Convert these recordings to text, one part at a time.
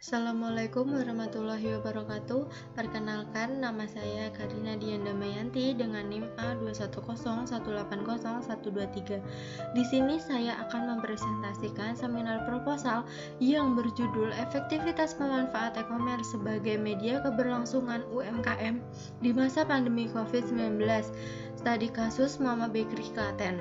Assalamualaikum warahmatullahi wabarakatuh. Perkenalkan, nama saya Karina Dian Damayanti dengan NIM A210180123. Di sini saya akan mempresentasikan seminar proposal yang berjudul Efektivitas Pemanfaat E-commerce sebagai Media Keberlangsungan UMKM di Masa Pandemi COVID-19. Studi kasus Mama Bakery Klaten.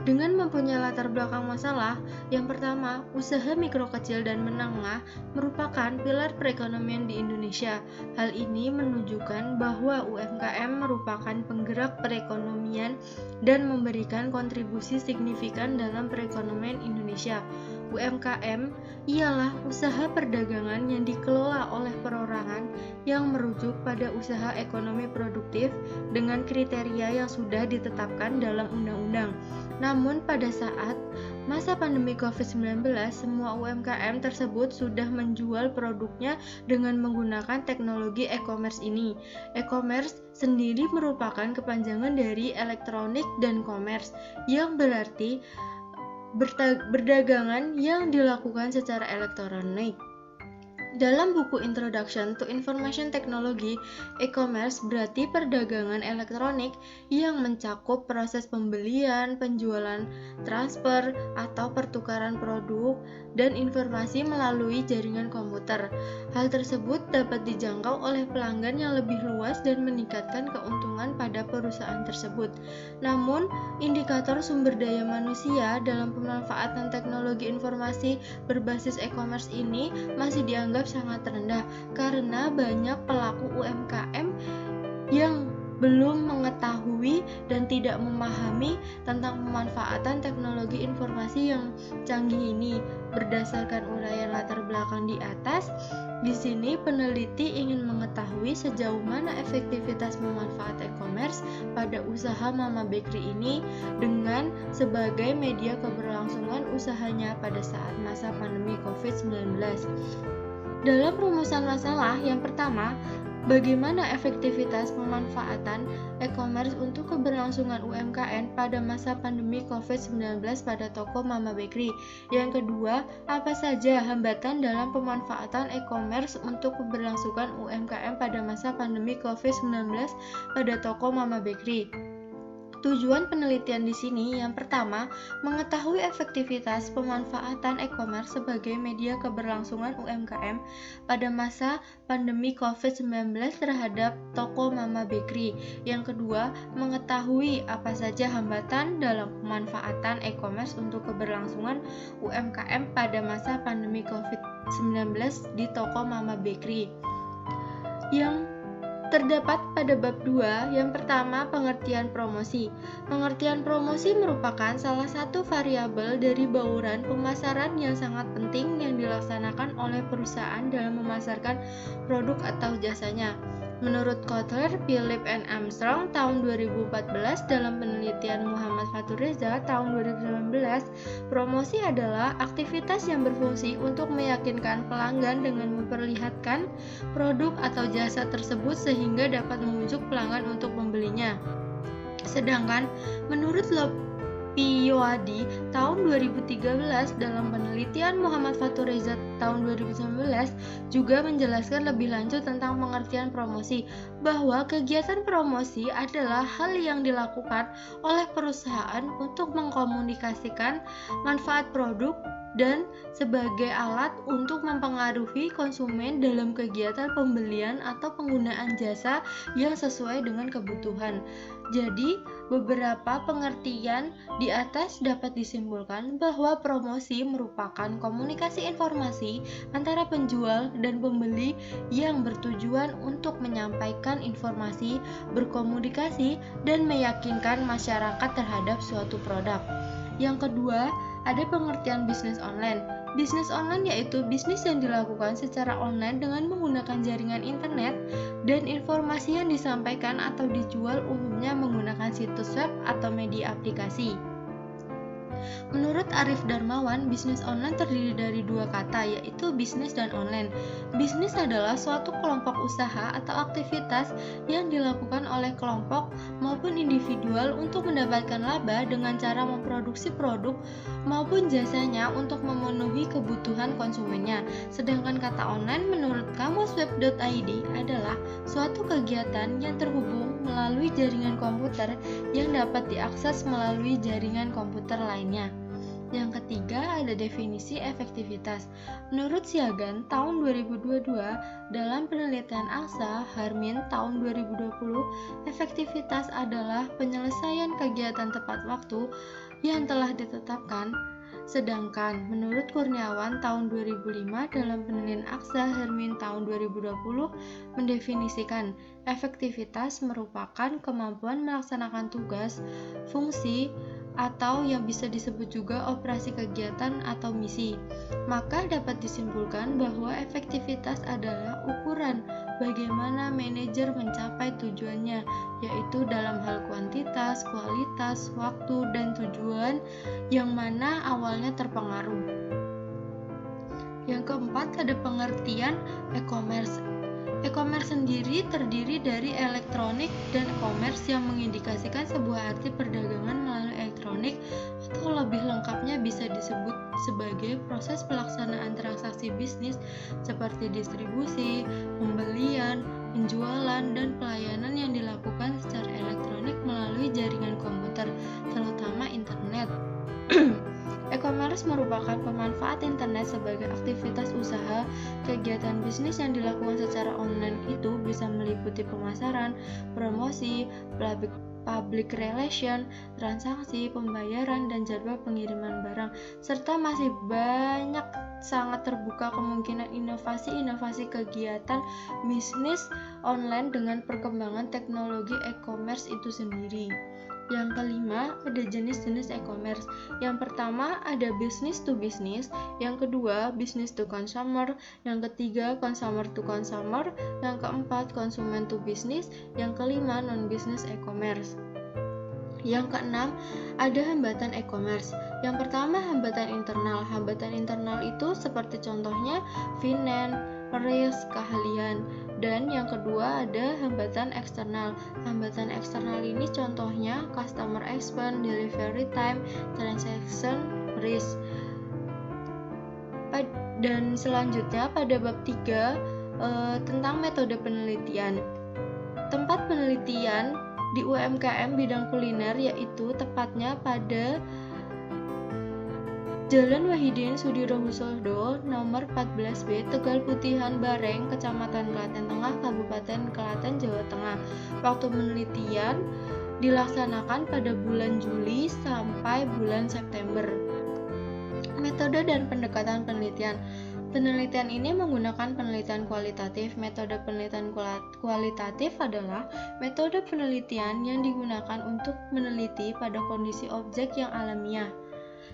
Dengan mempunyai latar belakang masalah, yang pertama, usaha mikro kecil dan menengah merupakan pilar perekonomian di Indonesia. Hal ini menunjukkan bahwa UMKM merupakan penggerak perekonomian dan memberikan kontribusi signifikan dalam perekonomian Indonesia. UMKM ialah usaha perdagangan yang dikelola oleh perorangan yang merujuk pada usaha ekonomi produktif dengan kriteria yang sudah ditetapkan dalam undang-undang. Namun pada saat masa pandemi COVID-19, semua UMKM tersebut sudah menjual produknya dengan menggunakan teknologi e-commerce ini. E-commerce sendiri merupakan kepanjangan dari elektronik dan commerce, yang berarti berdagangan yang dilakukan secara elektronik. Dalam buku Introduction to Information Technology, e-commerce berarti perdagangan elektronik yang mencakup proses pembelian, penjualan, transfer, atau pertukaran produk dan informasi melalui jaringan komputer. Hal tersebut dapat dijangkau oleh pelanggan yang lebih luas dan meningkatkan keuntungan pada perusahaan tersebut. Namun, indikator sumber daya manusia dalam pemanfaatan teknologi informasi berbasis e-commerce ini masih dianggap sangat rendah karena banyak pelaku UMKM yang belum mengetahui dan tidak memahami tentang pemanfaatan teknologi informasi yang canggih ini. Berdasarkan uraian latar belakang di atas, di sini peneliti ingin mengetahui sejauh mana efektivitas memanfaat e-commerce pada usaha Mama Bakery ini dengan sebagai media keberlangsungan usahanya pada saat masa pandemi COVID-19. Dalam rumusan masalah yang pertama, bagaimana efektivitas pemanfaatan e-commerce untuk keberlangsungan UMKM pada masa pandemi COVID-19 pada toko Mama Bakery? Yang kedua, apa saja hambatan dalam pemanfaatan e-commerce untuk keberlangsungan UMKM pada masa pandemi COVID-19 pada toko Mama Bakery? Tujuan penelitian di sini yang pertama, mengetahui efektivitas pemanfaatan e-commerce sebagai media keberlangsungan UMKM pada masa pandemi COVID-19 terhadap toko Mama Bakery. Yang kedua, mengetahui apa saja hambatan dalam pemanfaatan e-commerce untuk keberlangsungan UMKM pada masa pandemi COVID-19 di toko Mama Bakery. Yang terdapat pada bab 2, yang pertama pengertian promosi. Pengertian promosi merupakan salah satu variabel dari bauran pemasaran yang sangat penting yang dilaksanakan oleh perusahaan dalam memasarkan produk atau jasanya. Menurut Kotler, Philip and Armstrong tahun 2014 dalam penelitian Muhammad Fatur Reza tahun 2019, promosi adalah aktivitas yang berfungsi untuk meyakinkan pelanggan dengan memperlihatkan produk atau jasa tersebut sehingga dapat membujuk pelanggan untuk membelinya. Sedangkan menurut Lopioadi tahun 2013 dalam penelitian Muhammad Fatur Reza tahun 2019 juga menjelaskan lebih lanjut tentang pengertian promosi, bahwa kegiatan promosi adalah hal yang dilakukan oleh perusahaan untuk mengkomunikasikan manfaat produk dan sebagai alat untuk mempengaruhi konsumen dalam kegiatan pembelian atau penggunaan jasa yang sesuai dengan kebutuhan. Jadi, beberapa pengertian di atas dapat disimpulkan bahwa promosi merupakan komunikasi informasi antara penjual dan pembeli yang bertujuan untuk menyampaikan informasi, berkomunikasi, dan meyakinkan masyarakat terhadap suatu produk. Yang kedua, ada pengertian bisnis online. Bisnis online yaitu bisnis yang dilakukan secara online dengan menggunakan jaringan internet dan informasi yang disampaikan atau dijual umumnya menggunakan situs web atau media aplikasi. Menurut Arif Darmawan, bisnis online terdiri dari dua kata, yaitu bisnis dan online. Bisnis adalah suatu kelompok usaha atau aktivitas yang dilakukan oleh kelompok maupun individual untuk mendapatkan laba dengan cara memproduksi produk maupun jasanya untuk memenuhi kebutuhan konsumennya. Sedangkan kata online menurut kamusweb.id adalah suatu kegiatan yang terhubung melalui jaringan komputer yang dapat diakses melalui jaringan komputer lainnya. Yang ketiga ada definisi efektivitas. Menurut Siagan tahun 2022 dalam penelitian AXA Harmin tahun 2020, efektivitas adalah penyelesaian kegiatan tepat waktu yang telah ditetapkan. Sedangkan menurut Kurniawan tahun 2005 dalam penelitian AXA Harmin tahun 2020 mendefinisikan efektivitas merupakan kemampuan melaksanakan tugas, fungsi, atau yang bisa disebut juga operasi kegiatan atau misi. Maka dapat disimpulkan bahwa efektivitas adalah ukuran bagaimana manajer mencapai tujuannya, yaitu dalam hal kuantitas, kualitas, waktu, dan tujuan yang mana awalnya terpengaruh. Yang keempat ada pengertian e-commerce. E-commerce sendiri terdiri dari elektronik dan e-commerce yang mengindikasikan sebuah arti perdagangan melalui elektronik atau lebih lengkapnya bisa disebut sebagai proses pelaksanaan transaksi bisnis seperti distribusi, pembelian, penjualan, dan pelayanan yang dilakukan secara elektronik melalui jaringan komputer, terutama internet. E-commerce merupakan pemanfaat internet sebagai aktivitas usaha. Kegiatan bisnis yang dilakukan secara online itu bisa meliputi pemasaran, promosi, public relation, transaksi, pembayaran, dan jadwal pengiriman barang, serta masih banyak sangat terbuka kemungkinan inovasi-inovasi kegiatan bisnis online dengan perkembangan teknologi e-commerce itu sendiri. Yang kelima, ada jenis-jenis e-commerce. Yang pertama, ada business to business. Yang kedua, business to consumer. Yang ketiga, consumer to consumer. Yang keempat, consumer to business. Yang kelima, non-business e-commerce. Yang keenam, ada hambatan e-commerce. Yang pertama, hambatan internal. Hambatan internal itu seperti contohnya finance, risk, keahlian. Dan yang kedua ada hambatan eksternal. Hambatan eksternal ini contohnya customer expense, delivery time, transaction risk. Dan selanjutnya pada bab 3 tentang metode penelitian. Tempat penelitian di UMKM bidang kuliner yaitu tepatnya pada Jalan Wahidin Sudirohusodo nomor 14B, Tegal Putihan Bareng, Kecamatan Klaten Tengah, Kabupaten Klaten, Jawa Tengah. Waktu penelitian dilaksanakan pada bulan Juli sampai bulan September. Metode dan pendekatan penelitian. Penelitian ini menggunakan penelitian kualitatif. Metode penelitian kualitatif adalah metode penelitian yang digunakan untuk meneliti pada kondisi objek yang alamiah,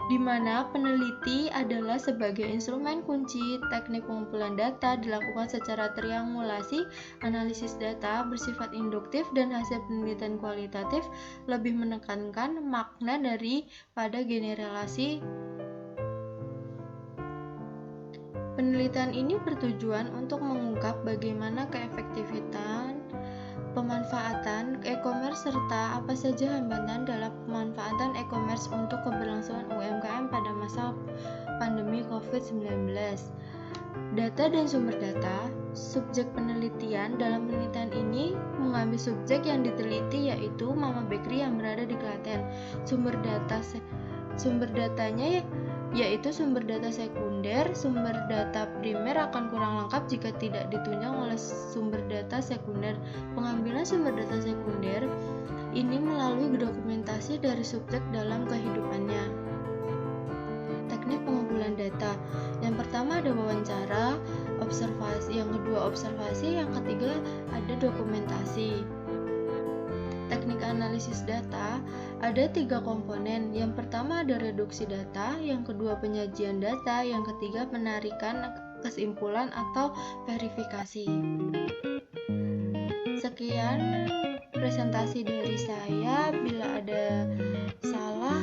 di mana peneliti adalah sebagai instrumen kunci. Teknik pengumpulan data dilakukan secara triangulasi, analisis data bersifat induktif, dan hasil penelitian kualitatif lebih menekankan makna daripada generalisasi. Penelitian ini bertujuan untuk mengungkap bagaimana keefektifan pemanfaatan e-commerce serta apa saja hambatan dalam pemanfaatan e-commerce untuk keberlangsungan UMKM pada masa pandemi COVID-19. Data dan sumber data. Subjek penelitian dalam penelitian ini mengambil subjek yang diteliti yaitu Mama Bakery yang berada di Klaten. Sumber datanya yaitu sumber data sekunder. Sumber data primer akan kurang lengkap jika tidak ditunjang oleh sumber data sekunder. Pengambilan sumber data sekunder ini melalui dokumentasi dari subjek dalam kehidupannya. Teknik pengumpulan data. Yang pertama ada wawancara, observasi, yang kedua observasi, yang ketiga ada dokumentasi. Teknik analisis data ada 3 komponen. Yang pertama ada reduksi data, yang kedua penyajian data, yang ketiga penarikan kesimpulan atau verifikasi. Sekian presentasi dari saya. Bila ada salah